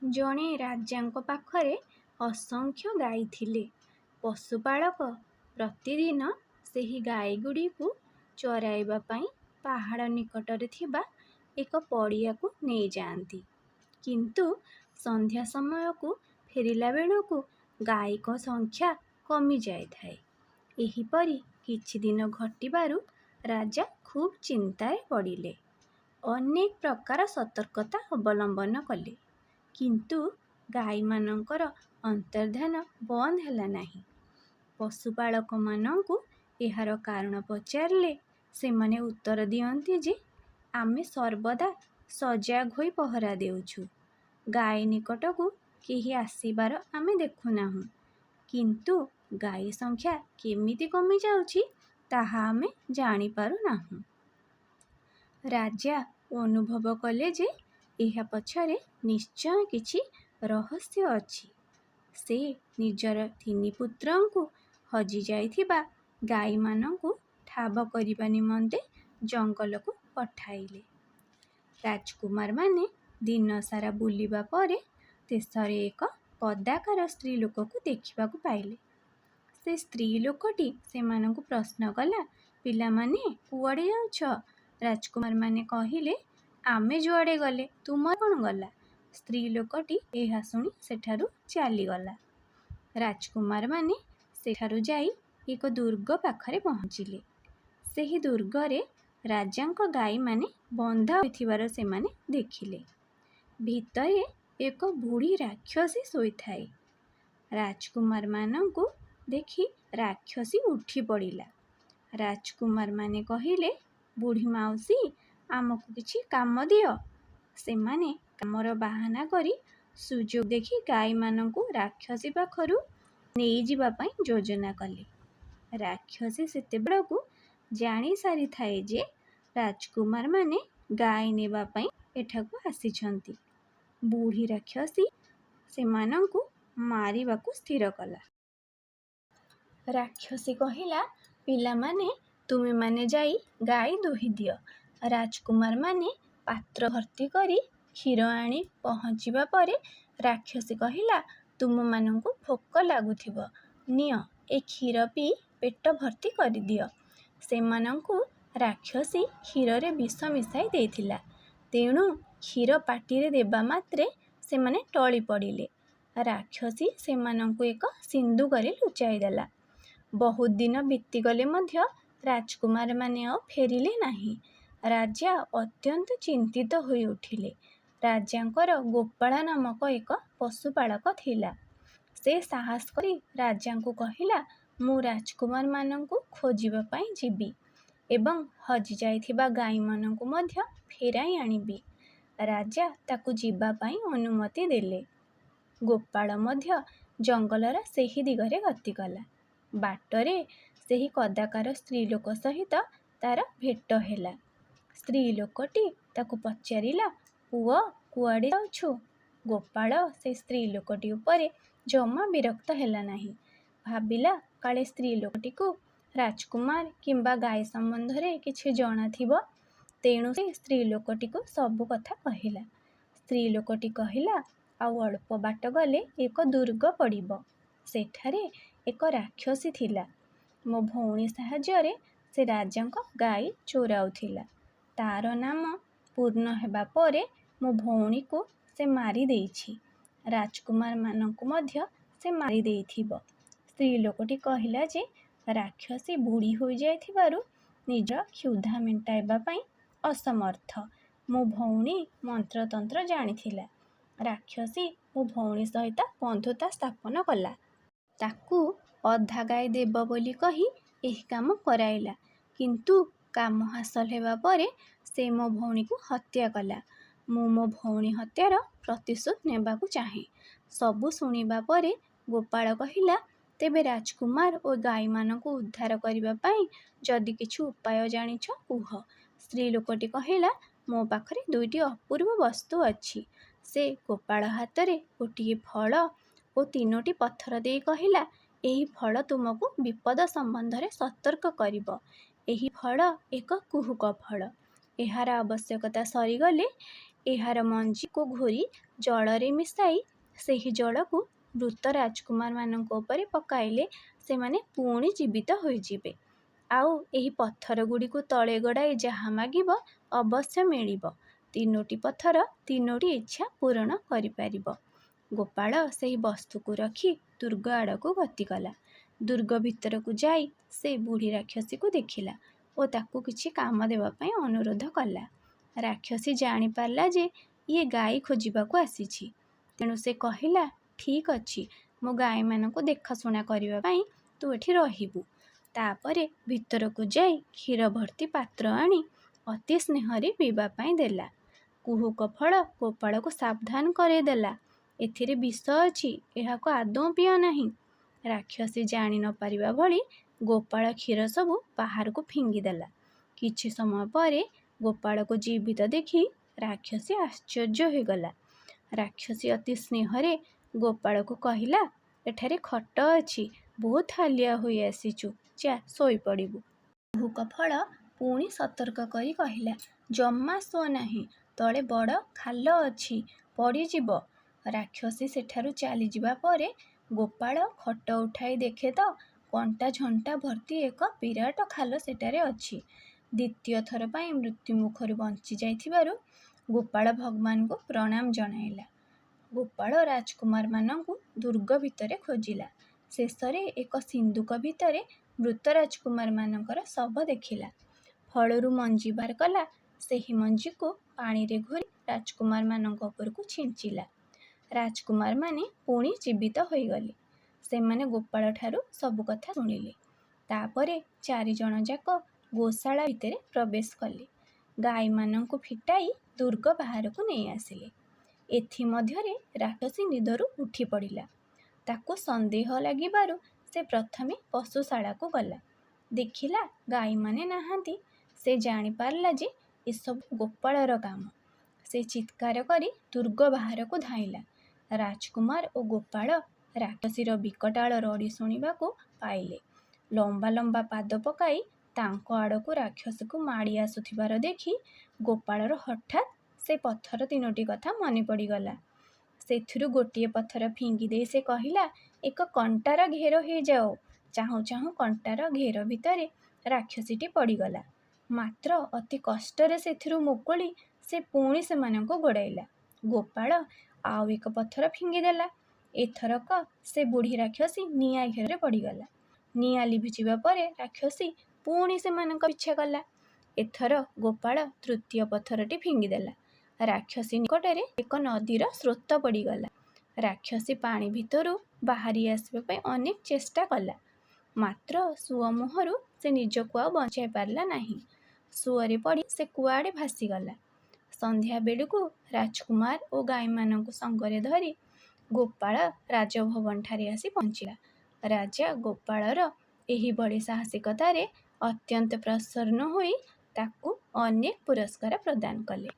ଜଣେ ରାଜାଙ୍କ ପାଖରେ ଅସଂଖ୍ୟ ଗାଈ ଥିଲେ। ପଶୁପାଳକ ପ୍ରତିଦିନ ସେହି ଗାଈଗୁଡ଼ିକୁ ଚରାଇବା ପାଇଁ ପାହାଡ଼ ନିକଟରେ ଥିବା ଏକ ପଡ଼ିଆକୁ ନେଇଯାଆନ୍ତି। କିନ୍ତୁ ସନ୍ଧ୍ୟା ସମୟକୁ ଫେରିଲା ବେଳକୁ ଗାଈଙ୍କ ସଂଖ୍ୟା କମିଯାଇଥାଏ। ଏହିପରି କିଛି ଦିନ ଘଟିବାରୁ ରାଜା ଖୁବ୍ ଚିନ୍ତାରେ ପଡ଼ିଲେ। ଅନେକ ପ୍ରକାର ସତର୍କତା ଅବଲମ୍ବନ କଲେ, କିନ୍ତୁ ଗାଈମାନଙ୍କର ଅନ୍ତର୍ଦ୍ଧାନ ବନ୍ଦ ହେଲା ନାହିଁ। ପଶୁପାଳକମାନଙ୍କୁ ଏହାର କାରଣ ପଚାରିଲେ ସେମାନେ ଉତ୍ତର ଦିଅନ୍ତି ଯେ ଆମେ ସର୍ବଦା ସଜାଗ ହୋଇ ପହରା ଦେଉଛୁ। ଗାଈ ନିକଟକୁ କେହି ଆସିବାର ଆମେ ଦେଖୁନାହୁଁ, କିନ୍ତୁ ଗାଈ ସଂଖ୍ୟା କେମିତି କମିଯାଉଛି ତାହା ଆମେ ଜାଣିପାରୁନାହୁଁ। ରାଜା ଅନୁଭବ କଲେ ଯେ ଏହା ପଛରେ ନିଶ୍ଚୟ କିଛି ରହସ୍ୟ ଅଛି। ସେ ନିଜର 3 ପୁତ୍ରଙ୍କୁ ହଜିଯାଇଥିବା ଗାଈମାନଙ୍କୁ ଠାବ କରିବା ନିମନ୍ତେ ଜଙ୍ଗଲକୁ ପଠାଇଲେ। ରାଜକୁମାରମାନେ ଦିନସାରା ବୁଲିବା ପରେ ଶେଷରେ ଏକ କଦାକାର ସ୍ତ୍ରୀ ଲୋକକୁ ଦେଖିବାକୁ ପାଇଲେ। ସେ ସ୍ତ୍ରୀ ଲୋକଟି ସେମାନଙ୍କୁ ପ୍ରଶ୍ନ କଲା, ପିଲାମାନେ କୁଆଡ଼େ ଯାଉଛ? ରାଜକୁମାରମାନେ କହିଲେ, ଆମେ ଯୁଆଡ଼େ ଗଲେ ତୁମର କ'ଣ ଗଲା? ସ୍ତ୍ରୀ ଲୋକଟି ଏହା ଶୁଣି ସେଠାରୁ ଚାଲିଗଲା। ରାଜକୁମାରମାନେ ସେଠାରୁ ଯାଇ ଏକ ଦୁର୍ଗ ପାଖରେ ପହଞ୍ଚିଲେ। ସେହି ଦୁର୍ଗରେ ରାଜାଙ୍କ ଗାଈମାନେ ବନ୍ଧା ହୋଇଥିବାର ସେମାନେ ଦେଖିଲେ। ଭିତରେ ଏକ ବୁଢ଼ୀ ରାକ୍ଷସୀ ଶୋଇଥାଏ। ରାଜକୁମାରମାନଙ୍କୁ ଦେଖି ରାକ୍ଷସୀ ଉଠି ପଡ଼ିଲା। ରାଜକୁମାରମାନେ କହିଲେ, ବୁଢ଼ୀ ମାଉସୀ, ଆମକୁ କିଛି କାମ ଦିଅ। ସେମାନେ କାମର ବାହାନା କରି ସୁଯୋଗ ଦେଖି ଗାଈମାନଙ୍କୁ ରାକ୍ଷସୀ ପାଖରୁ ନେଇଯିବା ପାଇଁ ଯୋଜନା କଲେ। ରାକ୍ଷସୀ ସେତେବେଳକୁ ଜାଣିସାରିଥାଏ ଯେ ରାଜକୁମାରମାନେ ଗାଈ ନେବା ପାଇଁ ଏଠାକୁ ଆସିଛନ୍ତି। ବୁଢ଼ୀ ରାକ୍ଷସୀ ସେମାନଙ୍କୁ ମାରିବାକୁ ସ୍ଥିର କଲା। ରାକ୍ଷସୀ କହିଲା, ପିଲାମାନେ ତୁମେମାନେ ଯାଇ ଗାଈ ଦୁହିଁଦିଅ। ରାଜକୁମାରମାନେ ପାତ୍ର ଭର୍ତ୍ତି କରି କ୍ଷୀର ଆଣି ପହଞ୍ଚିବା ପରେ ରାକ୍ଷସୀ କହିଲା, ତୁମମାନଙ୍କୁ ଭୋକ ଲାଗୁଥିବ, ନିଅ ଏ କ୍ଷୀର ପିଇ ପେଟ ଭର୍ତ୍ତି କରିଦିଅ। ସେମାନଙ୍କୁ ରାକ୍ଷସୀ କ୍ଷୀରରେ ବିଷ ମିଶାଇ ଦେଇଥିଲା। ତେଣୁ କ୍ଷୀର ପାଟିରେ ଦେବା ମାତ୍ରେ ସେମାନେ ଟଳି ପଡ଼ିଲେ। ରାକ୍ଷସୀ ସେମାନଙ୍କୁ ଏକ ସିନ୍ଦୁକରେ ଲୁଚାଇ ଦେଲା। ବହୁତ ଦିନ ବିତିଗଲେ ମଧ୍ୟ ରାଜକୁମାରମାନେ ଆଉ ଫେରିଲେ ନାହିଁ। ରାଜା ଅତ୍ୟନ୍ତ ଚିନ୍ତିତ ହୋଇ ଉଠିଲେ। ରାଜାଙ୍କର ଗୋପାଳ ନାମକ ଏକ ପଶୁପାଳକ ଥିଲା। ସେ ସାହସ କରି ରାଜାଙ୍କୁ କହିଲା, ମୁଁ ରାଜକୁମାରମାନଙ୍କୁ ଖୋଜିବା ପାଇଁ ଯିବି ଏବଂ ହଜିଯାଇଥିବା ଗାଈମାନଙ୍କୁ ମଧ୍ୟ ଫେରାଇ ଆଣିବି। ରାଜା ତାକୁ ଯିବା ପାଇଁ ଅନୁମତି ଦେଲେ। ଗୋପାଳ ମଧ୍ୟ ଜଙ୍ଗଲର ସେହି ଦିଗରେ ଗତି କଲା। ବାଟରେ ସେହି କଦାକାର ସ୍ତ୍ରୀ ଲୋକ ସହିତ ତାର ଭେଟ ହେଲା। ସ୍ତ୍ରୀ ଲୋକଟି ତାକୁ ପଚାରିଲା, ପୁଅ କୁଆଡ଼େ ଯାଉଛୁ? ଗୋପାଳ ସେ ସ୍ତ୍ରୀ ଲୋକଟି ଉପରେ ଜମା ବିରକ୍ତ ହେଲା ନାହିଁ। ଭାବିଲା କାଳେ ସ୍ତ୍ରୀ ଲୋକଟିକୁ ରାଜକୁମାର କିମ୍ବା ଗାଈ ସମ୍ବନ୍ଧରେ କିଛି ଜଣାଥିବ। ତେଣୁ ସେ ସ୍ତ୍ରୀ ଲୋକଟିକୁ ସବୁ କଥା କହିଲା। ସ୍ତ୍ରୀ ଲୋକଟି କହିଲା, ଆଉ ଅଳ୍ପ ବାଟ ଗଲେ ଏକ ଦୁର୍ଗ ପଡ଼ିବ। ସେଠାରେ ଏକ ରାକ୍ଷସୀ ଥିଲା। ମୋ ଭଉଣୀ ସାହାଯ୍ୟରେ ସେ ରାଜାଙ୍କ ଗାଈ ଚୋରାଉଥିଲା। ତାର ନାମ ପୂର୍ଣ୍ଣ ହେବା ପରେ ମୋ ଭଉଣୀକୁ ସେ ମାରି ଦେଇଛି। ରାଜକୁମାରମାନଙ୍କୁ ମଧ୍ୟ ସେ ମାରି ଦେଇଥିବ। ସ୍ତ୍ରୀ ଲୋକଟି କହିଲା ଯେ ରାକ୍ଷସୀ ବୁଢ଼ୀ ହୋଇଯାଇଥିବାରୁ ନିଜ କ୍ଷୁଧା ମେଣ୍ଟାଇବା ପାଇଁ ଅସମର୍ଥ। ମୋ ଭଉଣୀ ମନ୍ତ୍ରତନ୍ତ୍ର ଜାଣିଥିଲା। ରାକ୍ଷସୀ ମୋ ଭଉଣୀ ସହିତ ବନ୍ଧୁତା ସ୍ଥାପନ କଲା। ତାକୁ ଅଧା ଗାଈ ଦେବ ବୋଲି କହି ଏହି କାମ କରାଇଲା। କିନ୍ତୁ କାମ ହାସଲ ହେବା ପରେ ସେ ମୋ ଭଉଣୀକୁ ହତ୍ୟା କଲା। ମୁଁ ମୋ ଭଉଣୀ ହତ୍ୟାର ପ୍ରତିଶୋଧ ନେବାକୁ ଚାହେଁ। ସବୁ ଶୁଣିବା ପରେ ଗୋପାଳ କହିଲା, ତେବେ ରାଜକୁମାର ଓ ଗାଈମାନଙ୍କୁ ଉଦ୍ଧାର କରିବା ପାଇଁ ଯଦି କିଛି ଉପାୟ ଜାଣିଛ କୁହ। ସ୍ତ୍ରୀ ଲୋକଟି କହିଲା, ମୋ ପାଖରେ 2ଟି ଅପୂର୍ବ ବସ୍ତୁ ଅଛି। ସେ ଗୋପାଳ ହାତରେ ଗୋଟିଏ ଫଳ ଓ 3ଟି ପଥର ଦେଇ କହିଲା, ଏହି ଫଳ ତୁମକୁ ବିପଦ ସମ୍ବନ୍ଧରେ ସତର୍କ କରିବ। ଏହି ଫଳ ଏକ କୁହୁକ ଫଳ। ଏହାର ଆବଶ୍ୟକତା ସରିଗଲେ ଏହାର ମଞ୍ଜିକୁ ଘୋରି ଜଳରେ ମିଶାଇ ସେହି ଜଳକୁ ମୃତ ରାଜକୁମାରମାନଙ୍କ ଉପରେ ପକାଇଲେ ସେମାନେ ପୁଣି ଜୀବିତ ହୋଇଯିବେ। ଆଉ ଏହି ପଥର ଗୁଡ଼ିକୁ ତଳେ ଗଡ଼ାଇ ଯାହା ମାଗିବ ଅବଶ୍ୟ ମିଳିବ। 3ଟି ପଥର 3ଟି ଇଚ୍ଛା ପୂରଣ କରିପାରିବ। ଗୋପାଳ ସେହି ବସ୍ତୁକୁ ରଖି ଦୁର୍ଗ ଆଡ଼କୁ ଗତିକଲା। ଦୁର୍ଗ ଭିତରକୁ ଯାଇ ସେ ବୁଢ଼ୀ ରାକ୍ଷସୀକୁ ଦେଖିଲା ଓ ତାକୁ କିଛି କାମ ଦେବା ପାଇଁ ଅନୁରୋଧ କଲା। ରାକ୍ଷସୀ ଜାଣିପାରିଲା ଯେ ଇଏ ଗାଈ ଖୋଜିବାକୁ ଆସିଛି। ତେଣୁ ସେ କହିଲା, ଠିକ୍ ଅଛି, ମୋ ଗାଈମାନଙ୍କୁ ଦେଖାଶୁଣା କରିବା ପାଇଁ ତୁ ଏଠି ରହିବୁ। ତାପରେ ଭିତରକୁ ଯାଇ କ୍ଷୀର ଭର୍ତ୍ତି ପାତ୍ର ଆଣି ଅତି ସ୍ନେହରେ ପିଇବା ପାଇଁ ଦେଲା। କୁହୁକ ଫଳ ଗୋପାଳକୁ ସାବଧାନ କରାଇଦେଲା, ଏଥିରେ ବିଷ ଅଛି, ଏହାକୁ ଆଦୌ ପିଅ ନାହିଁ। ରାକ୍ଷସୀ ଜାଣି ନ ପାରିବା ଭଳି ଗୋପାଳ କ୍ଷୀର ସବୁ ବାହାରକୁ ଫିଙ୍ଗିଦେଲା। କିଛି ସମୟ ପରେ ଗୋପାଳକୁ ଜୀବିତ ଦେଖି ରାକ୍ଷସୀ ଆଶ୍ଚର୍ଯ୍ୟ ହୋଇଗଲା। ରାକ୍ଷସୀ ଅତି ସ୍ନେହରେ ଗୋପାଳକୁ କହିଲା, ଏଠାରେ ଖଟ ଅଛି, ବହୁତ ହାଲିଆ ହୋଇ ଆସିଛୁ, ଯା ଶୋଇପଡ଼ିବୁ। କୁହୁକ ଫଳ ପୁଣି ସତର୍କ କରି କହିଲା, ଜମା ଶୁଅ ନାହିଁ, ତଳେ ବଡ଼ ଖାଲ ଅଛି, ପଡ଼ିଯିବ। ରାକ୍ଷସୀ ସେଠାରୁ ଚାଲିଯିବା ପରେ ଗୋପାଳ ଖଟ ଉଠାଇ ଦେଖେ ତ କଣ୍ଟା ଝଣ୍ଟା ଭର୍ତ୍ତି ଏକ ବିରାଟ ଖାଲ ସେଠାରେ ଅଛି। ଦ୍ୱିତୀୟ ଥର ପାଇଁ ମୃତ୍ୟୁ ମୁଖରୁ ବଞ୍ଚି ଯାଇଥିବାରୁ ଗୋପାଳ ଭଗବାନଙ୍କୁ ପ୍ରଣାମ ଜଣାଇଲା। ଗୋପାଳ ରାଜକୁମାରମାନଙ୍କୁ ଦୁର୍ଗ ଭିତରେ ଖୋଜିଲା। ଶେଷରେ ଏକ ସିନ୍ଦୁକ ଭିତରେ ମୃତ ରାଜକୁମାରମାନଙ୍କର ଶବ ଦେଖିଲା। ଫଳରୁ ମଞ୍ଜି ବାହାର କଲା, ସେହି ମଞ୍ଜିକୁ ପାଣିରେ ଘୋରି ରାଜକୁମାରମାନଙ୍କ ଉପରକୁ ଛିଞ୍ଚିଲା। ରାଜକୁମାରମାନେ ପୁଣି ଜୀବିତ ହୋଇଗଲେ। ସେମାନେ ଗୋପାଳଠାରୁ ସବୁ କଥା ଶୁଣିଲେ। ତାପରେ 4 ଜଣ ଯାକ ଗୋଶାଳା ଭିତରେ ପ୍ରବେଶ କଲେ। ଗାଈମାନଙ୍କୁ ଫିଟାଇ ଦୁର୍ଗ ବାହାରକୁ ନେଇ ଆସିଲେ। ଏଥିମଧ୍ୟରେ ରାକ୍ଷସୀ ନିଦରୁ ଉଠି ପଡ଼ିଲା। ତାକୁ ସନ୍ଦେହ ଲାଗିବାରୁ ସେ ପ୍ରଥମେ ପଶୁଶାଳାକୁ ଗଲା। ଦେଖିଲା ଗାଈମାନେ ନାହାନ୍ତି। ସେ ଜାଣିପାରିଲା ଯେ ଏସବୁ ଗୋପାଳର କାମ। ସେ ଚିତ୍କାର କରି ଦୁର୍ଗ ବାହାରକୁ ଧାଇଁଲା। ରାଜକୁମାର ଓ ଗୋପାଳ ରାକ୍ଷସୀର ବିକଟାଳ ରଡ଼ି ଶୁଣିବାକୁ ପାଇଲେ। ଲମ୍ବା ଲମ୍ବା ପାଦ ପକାଇ ତାଙ୍କ ଆଡ଼କୁ ରାକ୍ଷସୀକୁ ମାଡ଼ି ଆସୁଥିବାର ଦେଖି ଗୋପାଳର ହଠାତ୍ ସେ ପଥର 3ଟି କଥା ମନେ ପଡ଼ିଗଲା। ସେଥିରୁ ଗୋଟିଏ ପଥର ଫିଙ୍ଗି ଦେଇ ସେ କହିଲା, ଏକ କଣ୍ଟାର ଘେର ହୋଇଯାଉ। ଚାହୁଁ ଚାହୁଁ କଣ୍ଟାର ଘେର ଭିତରେ ରାକ୍ଷସୀଟି ପଡ଼ିଗଲା। ମାତ୍ର ଅତି କଷ୍ଟରେ ସେଥିରୁ ମୁକୁଳି ସେ ପୁଣି ସେମାନଙ୍କୁ ଗୋଡ଼ାଇଲା। ଗୋପାଳ ଆଉ ଏକ ପଥର ଫିଙ୍ଗିଦେଲା। ଏଥରକ ସେ ବୁଢ଼ୀ ରାକ୍ଷସୀ ନିଆଁ ଘେରରେ ପଡ଼ିଗଲା। ନିଆଁ ଲିଭିଯିବା ପରେ ରାକ୍ଷସୀ ପୁଣି ସେମାନଙ୍କ ପିଛା କଲା। ଏଥର ଗୋପାଳ 3ୟ ପଥରଟି ଫିଙ୍ଗିଦେଲା। ରାକ୍ଷସୀ ନିକଟରେ ଏକ ନଦୀର ସ୍ରୋତ ପଡ଼ିଗଲା। ରାକ୍ଷସୀ ପାଣି ଭିତରୁ ବାହାରି ଆସିବା ପାଇଁ ଅନେକ ଚେଷ୍ଟା କଲା। ମାତ୍ର ସୁଅ ମୁହଁରୁ ସେ ନିଜକୁ ଆଉ ବଞ୍ଚାଇ ପାରିଲା ନାହିଁ। ସୁଅରେ ପଡ଼ି ସେ କୁଆଡ଼େ ଭାସିଗଲା। ସନ୍ଧ୍ୟା ବେଳକୁ ରାଜକୁମାର ଓ ଗାଈମାନଙ୍କୁ ସଙ୍ଗରେ ଧରି ଗୋପାଳ ରାଜଭବନଠାରେ ଆସି ପହଞ୍ଚିଲା। ରାଜା ଗୋପାଳର ଏହିଭଳି ସାହସିକତାରେ ଅତ୍ୟନ୍ତ ପ୍ରସନ୍ନ ହୋଇ ତାକୁ ଅନେକ ପୁରସ୍କାର ପ୍ରଦାନ କଲେ।